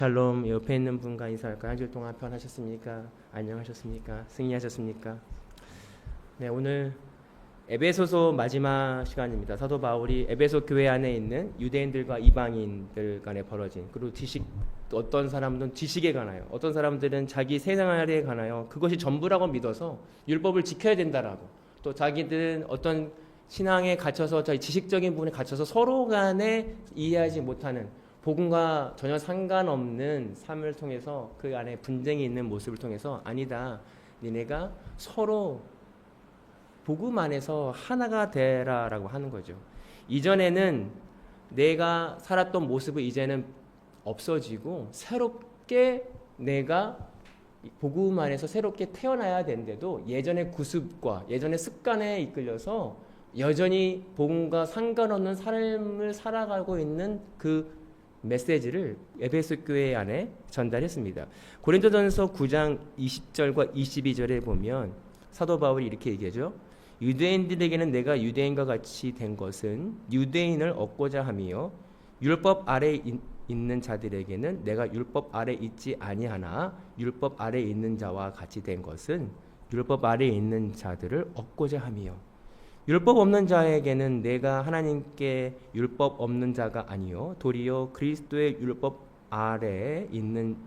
샬롬. 옆에 있는 분과 인사할까요? 한 주 동안 편하셨습니까? 안녕하셨습니까? 승리하셨습니까? 네, 오늘 에베소서 마지막 시간입니다. 사도 바울이 에베소 교회 안에 있는 유대인들과 이방인들 간에 벌어진, 그리고 어떤 사람들은 지식에 관하여, 어떤 사람들은 자기 생활에 관하여 그것이 전부라고 믿어서 율법을 지켜야 된다라고, 또 자기들은 어떤 신앙에 갇혀서 자기 지식적인 부분에 갇혀서 서로 간에 이해하지 못하는, 복음과 전혀 상관없는 삶을 통해서 그 안에 분쟁이 있는 모습을 통해서, 아니다, 니네가 서로 복음 안에서 하나가 되라라고 하는 거죠. 이전에는 내가 살았던 모습은 이제는 없어지고 새롭게 내가 복음 안에서 새롭게 태어나야 되는데도 예전의 구습과 예전의 습관에 이끌려서 여전히 복음과 상관없는 삶을 살아가고 있는 그 메시지를 에베소 교회 안에 전달했습니다. 고린도전서 9장 20절과 22절에 보면 사도 바울이 이렇게 얘기하죠. 유대인들에게는 내가 유대인과 같이 된 것은 유대인을 얻고자 함이요, 율법 아래 있는 자들에게는 내가 율법 아래 있지 아니하나 율법 아래 있는 자와 같이 된 것은 율법 아래 있는 자들을 얻고자 함이요, 율법 없는 자에게는 내가 하나님께 율법 없는 자가 아니요 도리어 그리스도의 율법 아래에 있는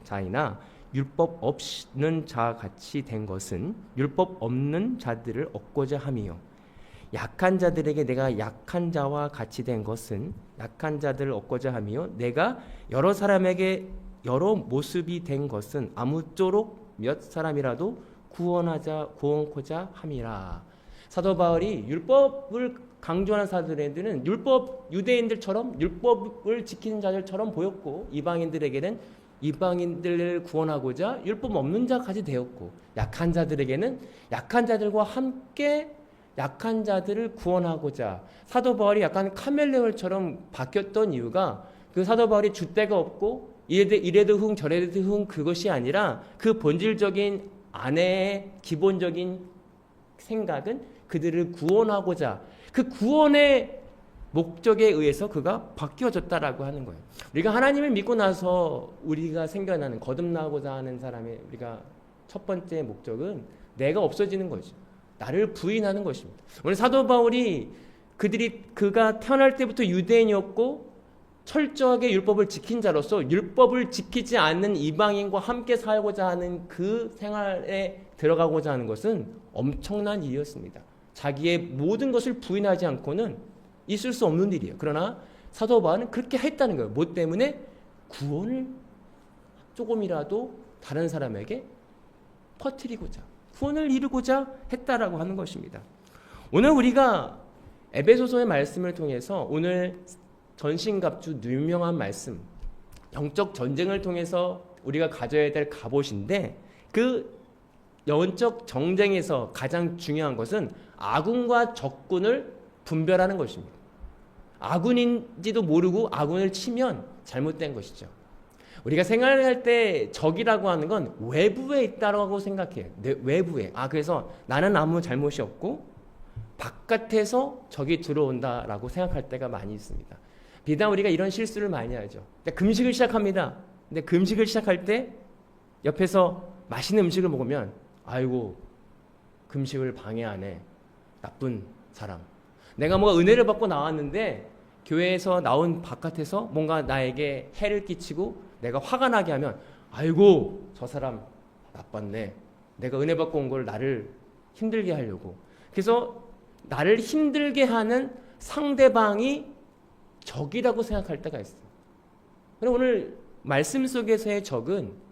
자이나 율법 없는 자 같이 된 것은 율법 없는 자들을 얻고자 함이요, 약한 자들에게 내가 약한 자와 같이 된 것은 약한 자들을 얻고자 함이요, 내가 여러 사람에게 여러 모습이 된 것은 아무쪼록 몇 사람이라도 구원코자 함이라. 사도 바울이 율법을 강조하는 사도들에게는 유대인들처럼 율법을 지키는 자들처럼 보였고, 이방인들에게는 이방인들을 구원하고자 율법 없는 자까지 되었고, 약한 자들에게는 약한 자들과 함께 약한 자들을 구원하고자, 사도 바울이 약간 카멜레온처럼 바뀌었던 이유가, 그 사도 바울이 줏대가 없고 이래도 흥 저래도 흥 그것이 아니라 그 본질적인 안에의 기본적인 생각은 그들을 구원하고자, 그 구원의 목적에 의해서 그가 바뀌어졌다라고 하는 거예요. 우리가 하나님을 믿고 나서 우리가 생겨나는, 거듭나고자 하는 사람의 우리가 첫 번째 목적은 내가 없어지는 거죠. 나를 부인하는 것입니다. 오늘 사도 바울이 그가 태어날 때부터 유대인이었고 철저하게 율법을 지킨 자로서 율법을 지키지 않는 이방인과 함께 살고자 하는 그 생활에 들어가고자 하는 것은 엄청난 일이었습니다. 자기의 모든 것을 부인하지 않고는 있을 수 없는 일이에요. 그러나 사도 바울은 그렇게 했다는 거예요. 뭐 때문에? 구원을 조금이라도 다른 사람에게 퍼뜨리고자, 구원을 이루고자 했다라고 하는 것입니다. 오늘 우리가 에베소서의 말씀을 통해서 오늘 전신갑주 유명한 말씀, 영적 전쟁을 통해서 우리가 가져야 될 갑옷인데, 그 영적 전쟁에서 가장 중요한 것은 아군과 적군을 분별하는 것입니다. 아군인지도 모르고 아군을 치면 잘못된 것이죠. 우리가 생활할 때 적이라고 하는 건 외부에 있다고 생각해요. 외부에. 그래서 나는 아무 잘못이 없고 바깥에서 적이 들어온다라고 생각할 때가 많이 있습니다. 비단 우리가 이런 실수를 많이 하죠. 금식을 시작합니다. 근데 금식을 시작할 때 옆에서 맛있는 음식을 먹으면, 아이고 금식을 방해하네, 나쁜 사람. 내가 뭔가 은혜를 받고 나왔는데 교회에서 나온 바깥에서 뭔가 나에게 해를 끼치고 내가 화가 나게 하면, 아이고 저 사람 나빴네, 내가 은혜 받고 온 걸 나를 힘들게 하려고. 그래서 나를 힘들게 하는 상대방이 적이라고 생각할 때가 있어요. 오늘 말씀 속에서의 적은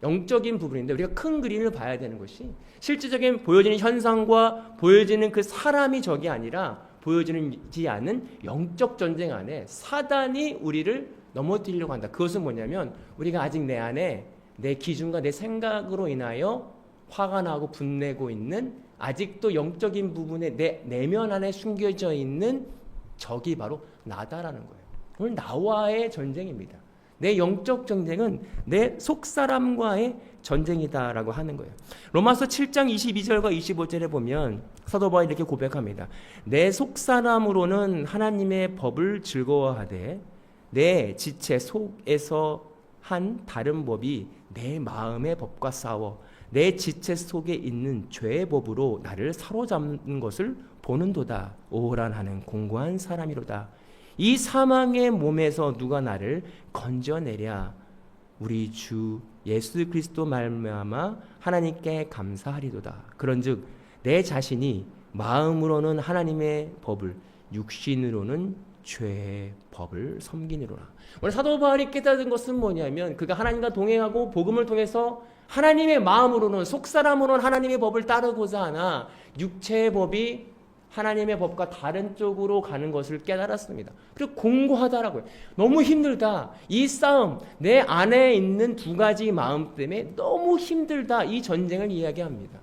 영적인 부분인데, 우리가 큰 그림을 봐야 되는 것이 실질적인 보여지는 현상과 보여지는 그 사람이 적이 아니라 보여지지 않은 영적 전쟁 안에 사단이 우리를 넘어뜨리려고 한다. 그것은 뭐냐면, 우리가 아직 내 안에 내 기준과 내 생각으로 인하여 화가 나고 분내고 있는, 아직도 영적인 부분에 내 내면 안에 숨겨져 있는 적이 바로 나다라는 거예요. 오늘 나와의 전쟁입니다. 내 영적 전쟁은 내 속사람과의 전쟁이다라고 하는 거예요. 로마서 7장 22절과 25절에 보면 사도 바울이 이렇게 고백합니다. 내 속사람으로는 하나님의 법을 즐거워하되 내 지체 속에서 한 다른 법이 내 마음의 법과 싸워 내 지체 속에 있는 죄의 법으로 나를 사로잡는 것을 보는도다. 오호란하는 공고한 사람이로다. 이 사망의 몸에서 누가 나를 건져내랴. 우리 주 예수 그리스도 말미암아 하나님께 감사하리도다. 그런즉 내 자신이 마음으로는 하나님의 법을, 육신으로는 죄의 법을 섬기느로라. 오늘 사도 바울이 깨달은 것은 뭐냐면 그가 하나님과 동행하고 복음을 통해서 하나님의 마음으로는, 속사람으로는 하나님의 법을 따르고자 하나 육체의 법이 하나님의 법과 다른 쪽으로 가는 것을 깨달았습니다. 그리고 공고하다라고요. 너무 힘들다. 이 싸움, 내 안에 있는 두 가지 마음 때문에 너무 힘들다. 이 전쟁을 이야기합니다.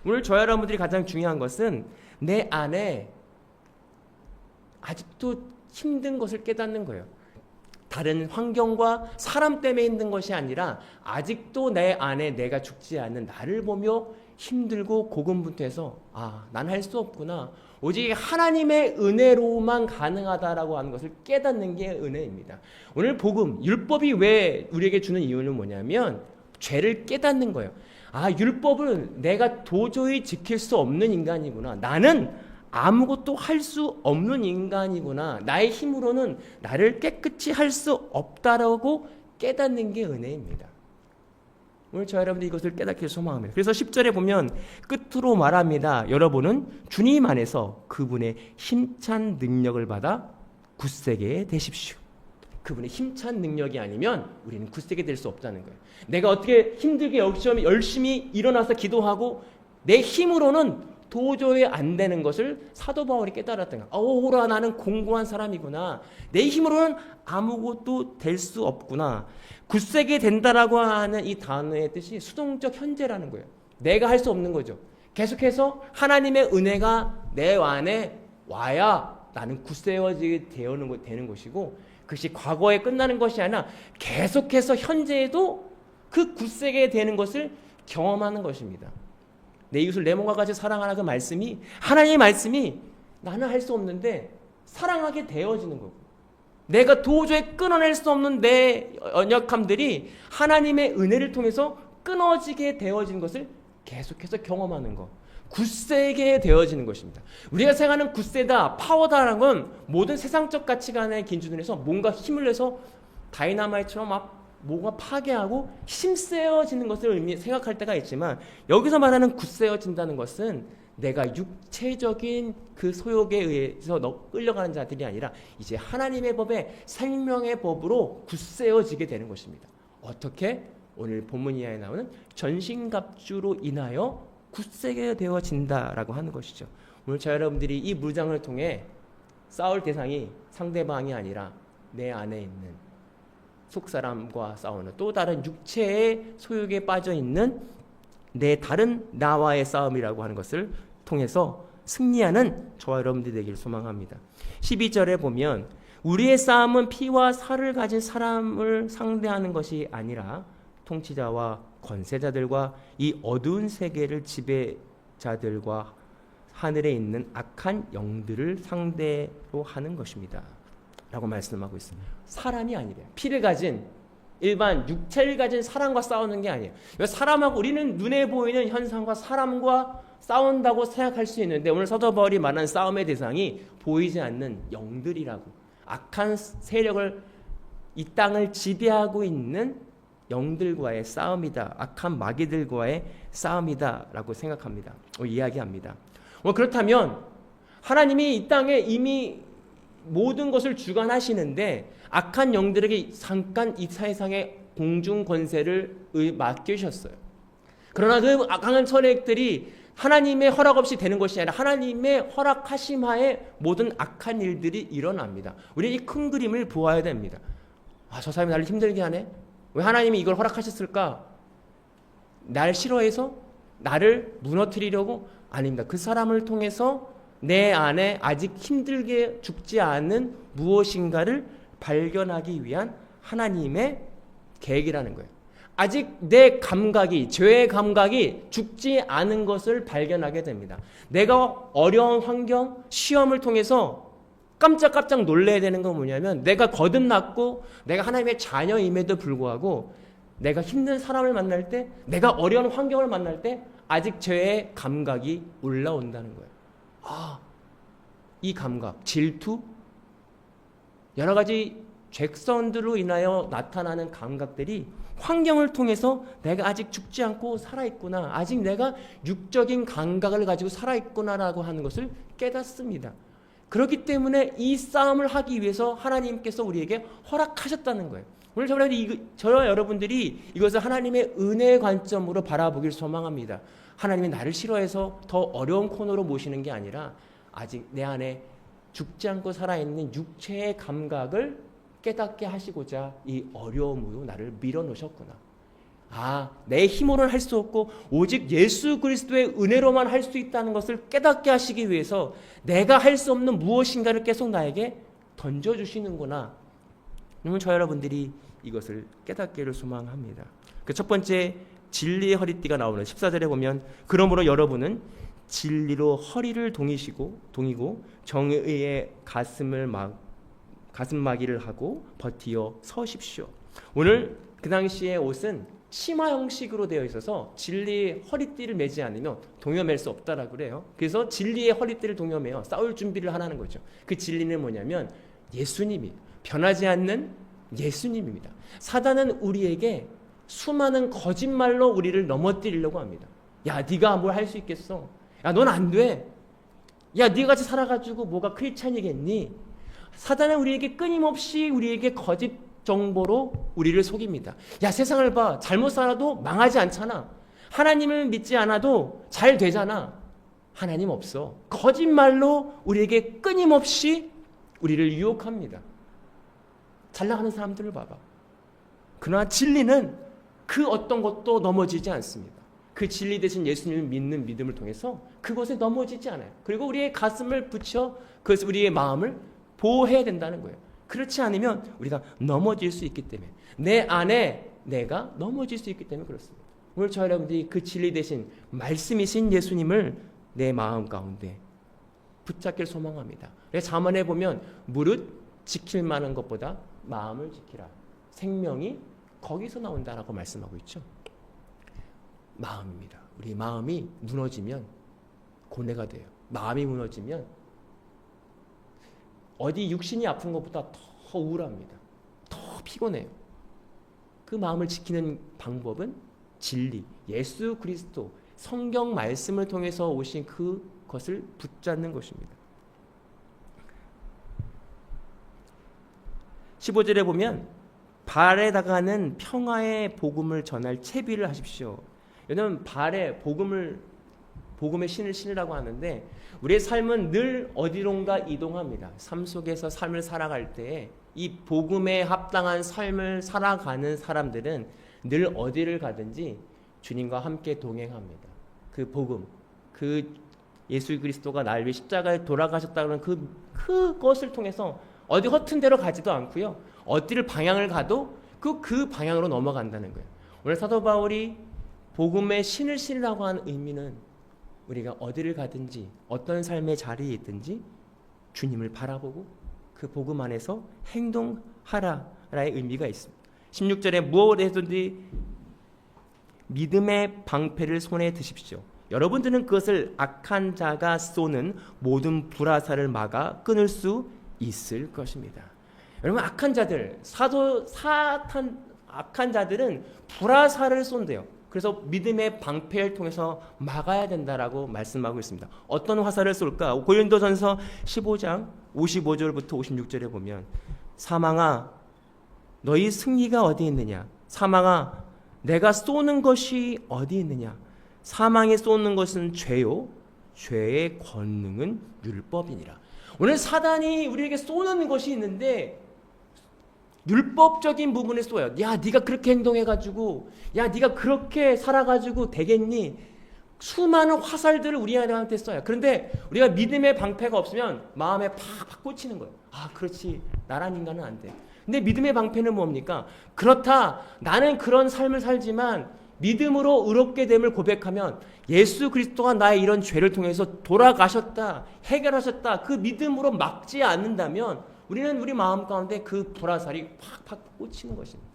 오늘 저와 여러분들이 가장 중요한 것은 내 안에 아직도 힘든 것을 깨닫는 거예요. 다른 환경과 사람 때문에 힘든 것이 아니라 아직도 내 안에 내가 죽지 않는 나를 보며 힘들고 고군분투해서 난 할 수 없구나. 오직 하나님의 은혜로만 가능하다라고 하는 것을 깨닫는 게 은혜입니다. 오늘 복음, 율법이 왜 우리에게 주는 이유는 뭐냐면 죄를 깨닫는 거예요. 율법은 내가 도저히 지킬 수 없는 인간이구나. 나는 아무것도 할 수 없는 인간이구나. 나의 힘으로는 나를 깨끗이 할 수 없다라고 깨닫는 게 은혜입니다. 오늘 저 여러분들 이것을 깨닫기를 소망합니다. 그래서 10절에 보면 끝으로 말합니다. 여러분은 주님 안에서 그분의 힘찬 능력을 받아 굳세게 되십시오. 그분의 힘찬 능력이 아니면 우리는 굳세게 될 수 없다는 거예요. 내가 어떻게 힘들게 열심히 일어나서 기도하고 내 힘으로는 도저히 안 되는 것을 사도 바울이 깨달았던 거야. 오호라, 나는 공고한 사람이구나. 내 힘으로는 아무것도 될 수 없구나. 굳세게 된다라고 하는 이 단어의 뜻이 수동적 현재라는 거예요. 내가 할 수 없는 거죠. 계속해서 하나님의 은혜가 내 안에 와야 나는 굳세워지게 되는 것이고, 그것이 과거에 끝나는 것이 아니라 계속해서 현재에도 그 굳세게 되는 것을 경험하는 것입니다. 내 이웃을 내 몸과 같이 사랑하라, 그 말씀이, 하나님의 말씀이 나는 할 수 없는데 사랑하게 되어지는 거고, 내가 도저히 끊어낼 수 없는 내 연약함들이 하나님의 은혜를 통해서 끊어지게 되어지는 것을 계속해서 경험하는 것, 굳세게 되어지는 것입니다. 우리가 생각하는 굳세다, 파워다라는 건 모든 세상적 가치관의 기준에서 뭔가 힘을 내서 다이나마이트처럼 막 뭐가 파괴하고 힘세어지는 것을 생각할 때가 있지만, 여기서 말하는 굳세어진다는 것은 내가 육체적인 그 소욕에 의해서 끌려가는 자들이 아니라 이제 하나님의 법에, 생명의 법으로 굳세어지게 되는 것입니다. 어떻게? 오늘 본문 이하에 나오는 전신갑주로 인하여 굳세게 되어진다라고 하는 것이죠. 오늘 저 여러분들이 이 무장을 통해 싸울 대상이 상대방이 아니라 내 안에 있는 속사람과 싸우는 또 다른 육체의 소욕에 빠져 있는 내 다른 나와의 싸움이라고 하는 것을 통해서 승리하는 저와 여러분들이 되기를 소망합니다. 12절에 보면 우리의 싸움은 피와 살을 가진 사람을 상대하는 것이 아니라 통치자와 권세자들과 이 어두운 세계를 지배자들과 하늘에 있는 악한 영들을 상대로 하는 것입니다. 라고 말씀하고 있습니다. 사람이 아니래요. 피를 가진 일반 육체를 가진 사람과 싸우는 게 아니에요. 사람하고, 우리는 눈에 보이는 현상과 사람과 싸운다고 생각할 수 있는데, 오늘 사도 바울이 말하는 싸움의 대상이 보이지 않는 영들이라고, 악한 세력을, 이 땅을 지배하고 있는 영들과의 싸움이다, 악한 마귀들과의 싸움이다 라고 생각합니다. 이야기합니다. 그렇다면 하나님이 이 땅에 이미 모든 것을 주관하시는데 악한 영들에게 잠깐 이 세상의 공중 권세를 맡기셨어요. 그러나 그 악한 세력들이 하나님의 허락 없이 되는 것이 아니라 하나님의 허락하심하에 모든 악한 일들이 일어납니다. 우리 이 큰 그림을 보아야 됩니다. 저 사람이 나를 힘들게 하네? 왜 하나님이 이걸 허락하셨을까? 날 싫어해서? 나를 무너뜨리려고? 아닙니다. 그 사람을 통해서 내 안에 아직 힘들게 죽지 않은 무엇인가를 발견하기 위한 하나님의 계획이라는 거예요. 아직 내 감각이, 죄의 감각이 죽지 않은 것을 발견하게 됩니다. 내가 어려운 환경, 시험을 통해서 깜짝깜짝 놀라야 되는 건 뭐냐면 내가 거듭났고 내가 하나님의 자녀임에도 불구하고 내가 힘든 사람을 만날 때, 내가 어려운 환경을 만날 때 아직 죄의 감각이 올라온다는 거예요. 이 감각, 질투, 여러 가지 죄성들로 인하여 나타나는 감각들이 환경을 통해서 내가 아직 죽지 않고 살아있구나, 아직 내가 육적인 감각을 가지고 살아있구나라고 하는 것을 깨닫습니다. 그렇기 때문에 이 싸움을 하기 위해서 하나님께서 우리에게 허락하셨다는 거예요. 오늘 저와 여러분들이 이것을 하나님의 은혜의 관점으로 바라보길 소망합니다. 하나님이 나를 싫어해서 더 어려운 코너로 모시는 게 아니라 아직 내 안에 죽지 않고 살아있는 육체의 감각을 깨닫게 하시고자 이 어려움으로 나를 밀어놓으셨구나. 내 힘으로는 할 수 없고 오직 예수 그리스도의 은혜로만 할 수 있다는 것을 깨닫게 하시기 위해서 내가 할 수 없는 무엇인가를 계속 나에게 던져주시는구나. 그러면 저 여러분들이 이것을 깨닫기를 소망합니다. 그 첫 번째 진리의 허리띠가 나오는 14절에 보면 그러므로 여러분은 진리로 허리를 동이고 정의의 가슴막이를 하고 버티어 서십시오. 오늘 그 당시의 옷은 치마 형식으로 되어 있어서 진리의 허리띠를 매지 않으면 동여맬 수 없다라고 그래요. 그래서 진리의 허리띠를 동여매어 싸울 준비를 하라는 거죠. 그 진리는 뭐냐면 예수님이 변하지 않는 예수님입니다. 사단은 우리에게 수많은 거짓말로 우리를 넘어뜨리려고 합니다. 야, 네가 뭘 할 수 있겠어? 야, 넌 안 돼. 야, 네가 같이 살아가지고 뭐가 크리스찬이겠니? 사단은 우리에게 끊임없이 우리에게 거짓 정보로 우리를 속입니다. 야, 세상을 봐. 잘못 살아도 망하지 않잖아. 하나님을 믿지 않아도 잘 되잖아. 하나님 없어. 거짓말로 우리에게 끊임없이 우리를 유혹합니다. 잘 나가는 사람들을 봐봐. 그러나 진리는 그 어떤 것도 넘어지지 않습니다. 그 진리 대신 예수님을 믿는 믿음을 통해서 그것에 넘어지지 않아요. 그리고 우리의 가슴을 붙여 그것을 우리의 마음을 보호해야 된다는 거예요. 그렇지 않으면 우리가 넘어질 수 있기 때문에, 내 안에 내가 넘어질 수 있기 때문에 그렇습니다. 오늘 저 여러분들이 그 진리 대신 말씀이신 예수님을 내 마음 가운데 붙잡길 소망합니다. 잠언에 보면 무릇 지킬 만한 것보다 마음을 지키라. 생명이 거기서 나온다라고 말씀하고 있죠. 마음입니다. 우리 마음이 무너지면 고뇌가 돼요. 마음이 무너지면 어디 육신이 아픈 것보다 더 우울합니다. 더 피곤해요. 그 마음을 지키는 방법은 진리, 예수 그리스도, 성경 말씀을 통해서 오신 그것을 붙잡는 것입니다. 15절에 보면 발에다가는 평화의 복음을 전할 채비를 하십시오. 여러분, 발에 복음의 신을 신으라고 하는데 우리의 삶은 늘 어디론가 이동합니다. 삶 속에서 삶을 살아갈 때 이 복음에 합당한 삶을 살아가는 사람들은 늘 어디를 가든지 주님과 함께 동행합니다. 그 복음, 그 예수 그리스도가 날 위해 십자가에 돌아가셨다는 그것을 통해서 어디 허튼 데로 가지도 않고요. 어디를 방향을 가도 그 방향으로 넘어간다는 거예요. 오늘 사도 바울이 복음의 신을 신으라고 하는 의미는 우리가 어디를 가든지 어떤 삶의 자리에 있든지 주님을 바라보고 그 복음 안에서 행동하라라의 의미가 있습니다. 16절에 무엇에든지 믿음의 방패를 손에 드십시오. 여러분들은 그것을 악한 자가 쏘는 모든 불화살을 막아 끊을 수 있을 것입니다. 여러분, 악한 자들, 악한 자들은 불화살을 쏜대요. 그래서 믿음의 방패를 통해서 막아야 된다라고 말씀하고 있습니다. 어떤 화살을 쏠까? 고린도전서 15장 55절부터 56절에 보면 사망아 너희 승리가 어디 있느냐? 사망아 내가 쏘는 것이 어디 있느냐? 사망에 쏘는 것은 죄요 죄의 권능은 율법이니라. 오늘 사단이 우리에게 쏘는 것이 있는데 율법적인 부분에 쏘요. 야, 네가 그렇게 행동해가지고, 야, 네가 그렇게 살아가지고 되겠니? 수많은 화살들을 우리한테 쏘요. 그런데 우리가 믿음의 방패가 없으면 마음에 팍팍 꽂히는 거예요. 그렇지. 나란 인간은 안 돼. 근데 믿음의 방패는 뭡니까? 그렇다. 나는 그런 삶을 살지만 믿음으로 의롭게 됨을 고백하면 예수 그리스도가 나의 이런 죄를 통해서 돌아가셨다, 해결하셨다, 그 믿음으로 막지 않는다면 우리는 우리 마음 가운데 그 불화살이 팍팍 꽂히는 것입니다.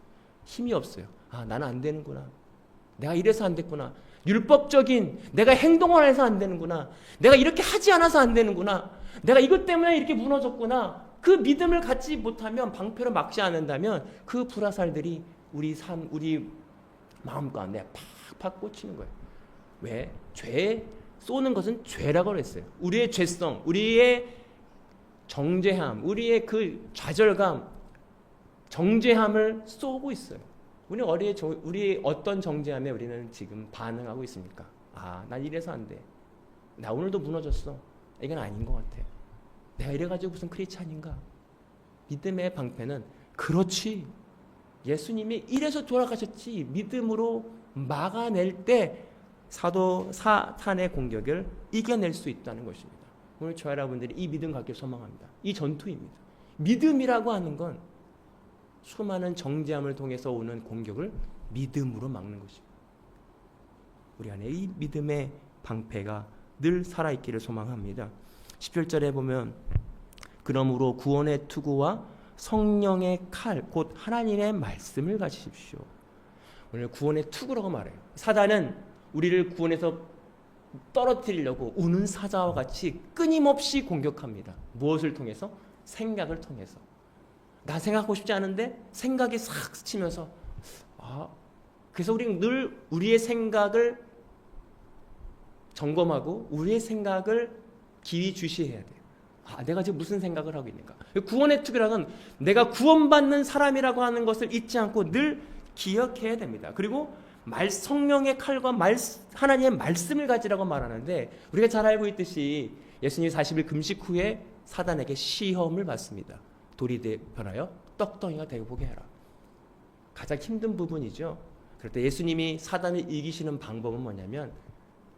힘이 없어요. 아, 나는 안 되는구나. 내가 이래서 안 됐구나. 율법적인 내가 행동을 해서 안 되는구나. 내가 이렇게 하지 않아서 안 되는구나. 내가 이것 때문에 이렇게 무너졌구나. 그 믿음을 갖지 못하면, 방패로 막지 않는다면 그 불화살들이 우리 마음 가운데 팍팍 꽂히는 거예요. 왜? 죄에 쏘는 것은 죄라고 그랬어요. 우리의 죄성, 우리의 정죄함, 우리의 그 좌절감, 정죄함을 쏘고 있어요. 우리 어떤 정죄함에 우리는 지금 반응하고 있습니까? 아, 난 이래서 안 돼. 나 오늘도 무너졌어. 이건 아닌 것 같아. 내가 이래가지고 무슨 크리스찬인가? 믿음의 방패는 그렇지. 예수님이 이래서 돌아가셨지. 믿음으로 막아낼 때 사탄의 공격을 이겨낼 수 있다는 것입니다. 오늘 저 여러분들이 이 믿음 갖길 소망합니다. 이 전투입니다. 믿음이라고 하는 건 수많은 정죄함을 통해서 오는 공격을 믿음으로 막는 것입니다. 우리 안에 이 믿음의 방패가 늘 살아있기를 소망합니다. 17절에 보면 그러므로 구원의 투구와 성령의 칼, 곧 하나님의 말씀을 가지십시오. 오늘 구원의 투구라고 말해요. 사단은 우리를 구원해서 떨어뜨리려고 우는 사자와 같이 끊임없이 공격합니다. 무엇을 통해서? 생각을 통해서. 나 생각하고 싶지 않은데 생각이 싹 스치면서 그래서 우리는 늘 우리의 생각을 점검하고 우리의 생각을 기위주시해야 돼요. 내가 지금 무슨 생각을 하고 있는가? 구원의 투구라는 내가 구원받는 사람이라고 하는 것을 잊지 않고 늘 기억해야 됩니다. 그리고 성령의 칼과 하나님의 말씀을 가지라고 말하는데 우리가 잘 알고 있듯이 예수님이 40일 금식 후에 사단에게 시험을 받습니다. 돌이 변하여 떡덩이가 되고 보게 해라. 가장 힘든 부분이죠. 그럴 때 예수님이 사단을 이기시는 방법은 뭐냐면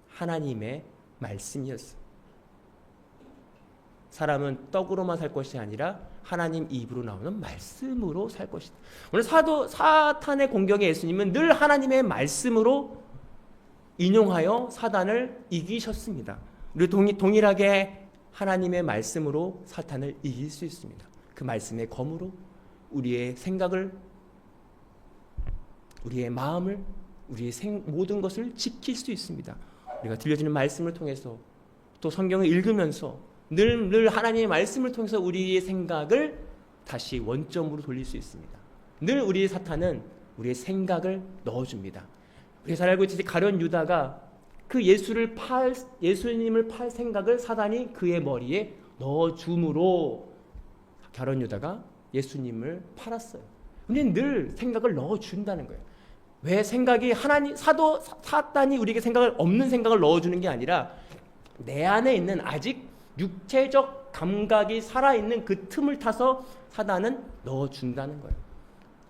하나님의 말씀이었어요. 사람은 떡으로만 살 것이 아니라 하나님 입으로 나오는 말씀으로 살 것이다. 오늘 사탄의 공격에 예수님은 늘 하나님의 말씀으로 인용하여 사단을 이기셨습니다. 우리 동일하게 하나님의 말씀으로 사탄을 이길 수 있습니다. 그 말씀의 검으로 우리의 생각을, 우리의 마음을, 우리의 모든 것을 지킬 수 있습니다. 우리가 들려주는 말씀을 통해서 또 성경을 읽으면서 늘 하나님의 말씀을 통해서 우리의 생각을 다시 원점으로 돌릴 수 있습니다. 늘 우리의 사탄은 우리의 생각을 넣어줍니다. 우리가 잘 알고 있듯이 가룟 유다가 그 예수님을 팔 생각을 사단이 그의 머리에 넣어줌으로 가룟 유다가 예수님을 팔았어요. 우리는 늘 생각을 넣어준다는 거예요. 왜 생각이 사단이 우리에게 없는 생각을 넣어주는 게 아니라 내 안에 있는 아직 육체적 감각이 살아있는 그 틈을 타서 사단은 넣어준다는 거예요.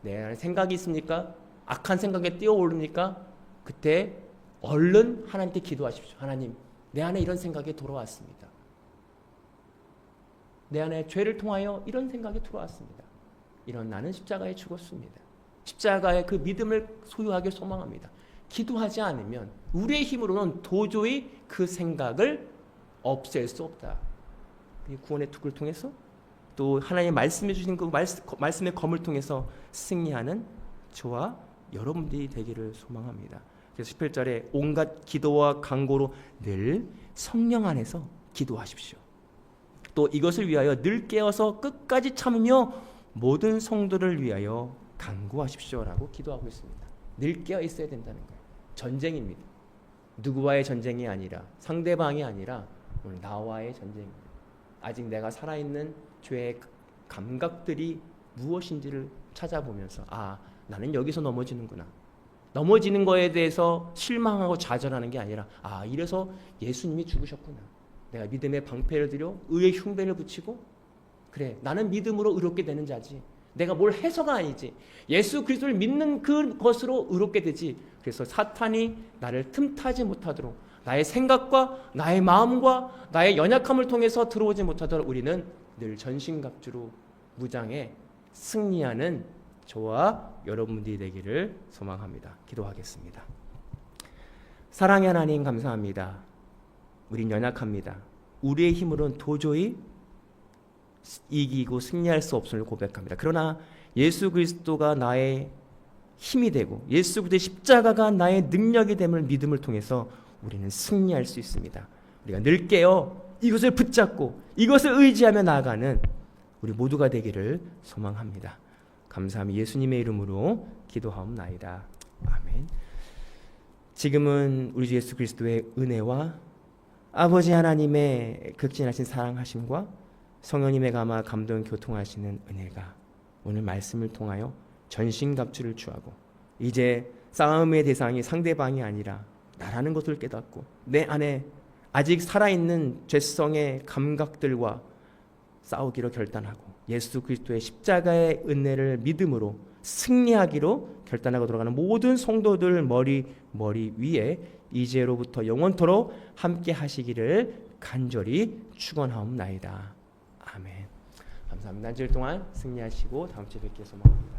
내 안에 생각이 있습니까? 악한 생각에 뛰어오릅니까? 그때 얼른 하나님께 기도하십시오. 하나님, 내 안에 이런 생각이 돌아왔습니다. 내 안에 죄를 통하여 이런 생각이 들어왔습니다. 이런 나는 십자가에 죽었습니다. 십자가의 그 믿음을 소유하길 소망합니다. 기도하지 않으면 우리의 힘으로는 도저히 그 생각을 없앨 수 없다. 구원의 투구를 통해서 또 하나님 말씀해 주신 그 말씀의 검을 통해서 승리하는 저와 여러분들이 되기를 소망합니다. 그래서 18절에 온갖 기도와 간구로 늘 성령 안에서 기도하십시오. 또 이것을 위하여 늘 깨어서 끝까지 참으며 모든 성도를 위하여 간구하십시오라고 기도하고 있습니다. 늘 깨어 있어야 된다는 거예요. 전쟁입니다. 누구와의 전쟁이 아니라, 상대방이 아니라 오늘 나와의 전쟁입니다. 아직 내가 살아있는 죄의 감각들이 무엇인지를 찾아보면서 나는 여기서 넘어지는구나. 넘어지는 거에 대해서 실망하고 좌절하는 게 아니라 이래서 예수님이 죽으셨구나. 내가 믿음의 방패를 들여 의의 흉배를 붙이고 그래, 나는 믿음으로 의롭게 되는 자지. 내가 뭘 해서가 아니지. 예수 그리스도를 믿는 그것으로 의롭게 되지. 그래서 사탄이 나를 틈타지 못하도록 나의 생각과 나의 마음과 나의 연약함을 통해서 들어오지 못하도록 우리는 늘 전신갑주로 무장해 승리하는 저와 여러분들이 되기를 소망합니다. 기도하겠습니다. 사랑의 하나님 감사합니다. 우린 연약합니다. 우리의 힘으로는 도저히 이기고 승리할 수 없음을 고백합니다. 그러나 예수 그리스도가 나의 힘이 되고 예수 그리스도의 십자가가 나의 능력이 됨을 믿음을 통해서 우리는 승리할 수 있습니다. 우리가 늘 깨어 이것을 붙잡고 이것을 의지하며 나아가는 우리 모두가 되기를 소망합니다. 감사함이 예수님의 이름으로 기도하옵나이다. 아멘. 지금은 우리 주 예수 그리스도의 은혜와 아버지 하나님의 극진하신 사랑하심과 성령님의 감화 감동 교통하시는 은혜가 오늘 말씀을 통하여 전신갑주를 취하고 이제 싸움의 대상이 상대방이 아니라 나라는 것을 깨닫고 내 안에 아직 살아있는 죄성의 감각들과 싸우기로 결단하고 예수 그리스도의 십자가의 은혜를 믿음으로 승리하기로 결단하고 돌아가는 모든 성도들 머리 위에 이제로부터 영원토록 함께 하시기를 간절히 축원하옵나이다. 아멘. 감사합니다. 한 주일 동안 승리하시고 다음 주에 뵙기를 소망합니다.